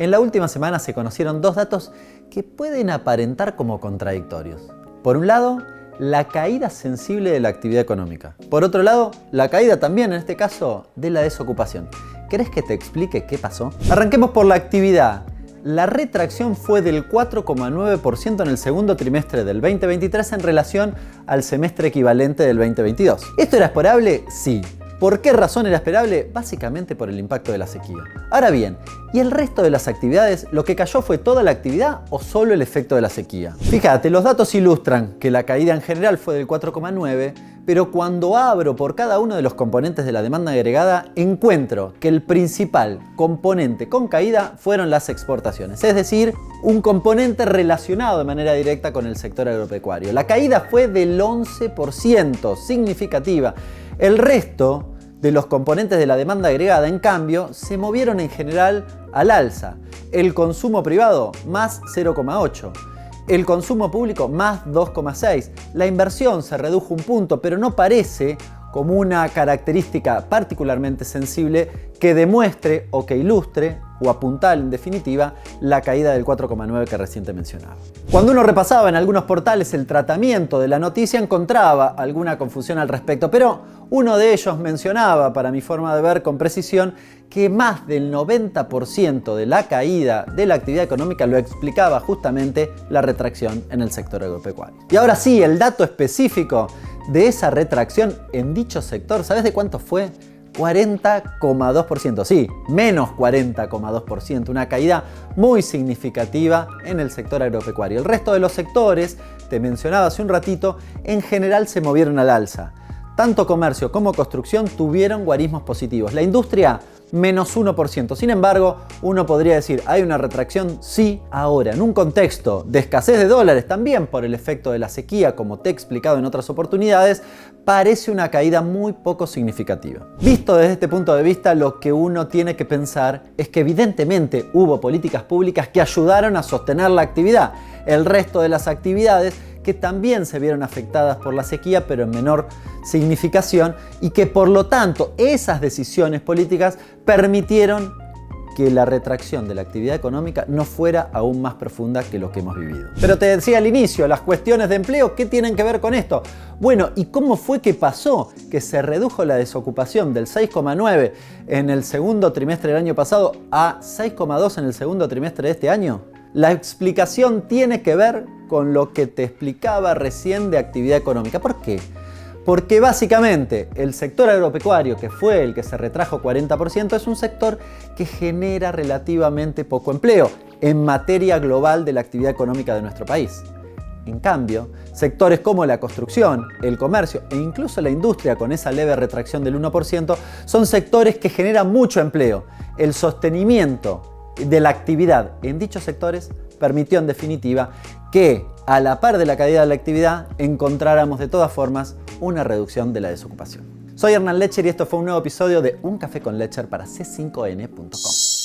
En la última semana se conocieron dos datos que pueden aparentar como contradictorios. Por un lado, la caída sensible de la actividad económica. Por otro lado, la caída también, en este caso, de la desocupación. ¿Querés que te explique qué pasó? Arranquemos por la actividad. La retracción fue del 4,9% en el segundo trimestre del 2023 en relación al semestre equivalente del 2022. ¿Esto era esperable? Sí. ¿Por qué razón era esperable? Básicamente por el impacto de la sequía. Ahora bien, ¿y el resto de las actividades? ¿Lo que cayó fue toda la actividad o solo el efecto de la sequía? Fíjate, los datos ilustran que la caída en general fue del 4,9%, pero cuando abro por cada uno de los componentes de la demanda agregada, encuentro que el principal componente con caída fueron las exportaciones, es decir, un componente relacionado de manera directa con el sector agropecuario. La caída fue del 11%, significativa. El resto de los componentes de la demanda agregada, en cambio, se movieron en general al alza. El consumo privado, más 0,8%. El consumo público, más 2,6%. La inversión se redujo un punto, pero no parece como una característica particularmente sensible que demuestre o que ilustre o apuntale en definitiva la caída del 4,9% que recién te mencionaba. Cuando uno repasaba en algunos portales el tratamiento de la noticia encontraba alguna confusión al respecto, pero uno de ellos mencionaba, para mi forma de ver con precisión, que más del 90% de la caída de la actividad económica lo explicaba justamente la retracción en el sector agropecuario. Y ahora sí, el dato específico de esa retracción en dicho sector, ¿sabes de cuánto fue? 40,2%, sí, menos 40,2%, una caída muy significativa en el sector agropecuario. El resto de los sectores, te mencionaba hace un ratito, en general se movieron al alza. Tanto comercio como construcción tuvieron guarismos positivos. La industria, menos 1%. Sin embargo, uno podría decir, ¿hay una retracción? Sí, ahora, en un contexto de escasez de dólares, también por el efecto de la sequía, como te he explicado en otras oportunidades, parece una caída muy poco significativa. Visto desde este punto de vista, lo que uno tiene que pensar es que evidentemente hubo políticas públicas que ayudaron a sostener la actividad. El resto de las actividades que también se vieron afectadas por la sequía, pero en menor significación, y que por lo tanto esas decisiones políticas permitieron que la retracción de la actividad económica no fuera aún más profunda que lo que hemos vivido. Pero te decía al inicio, las cuestiones de empleo, ¿qué tienen que ver con esto? Bueno, ¿y cómo fue que pasó que se redujo la desocupación del 6,9% en el segundo trimestre del año pasado a 6,2% en el segundo trimestre de este año? La explicación tiene que ver con lo que te explicaba recién de actividad económica. ¿Por qué? Porque básicamente el sector agropecuario, que fue el que se retrajo 40%, es un sector que genera relativamente poco empleo en materia global de la actividad económica de nuestro país. En cambio, sectores como la construcción, el comercio e incluso la industria con esa leve retracción del 1% son sectores que generan mucho empleo. El sostenimiento de la actividad en dichos sectores permitió en definitiva que a la par de la caída de la actividad encontráramos de todas formas una reducción de la desocupación. Soy Hernán Lecher y esto fue un nuevo episodio de Un Café con Lecher para C5N.com.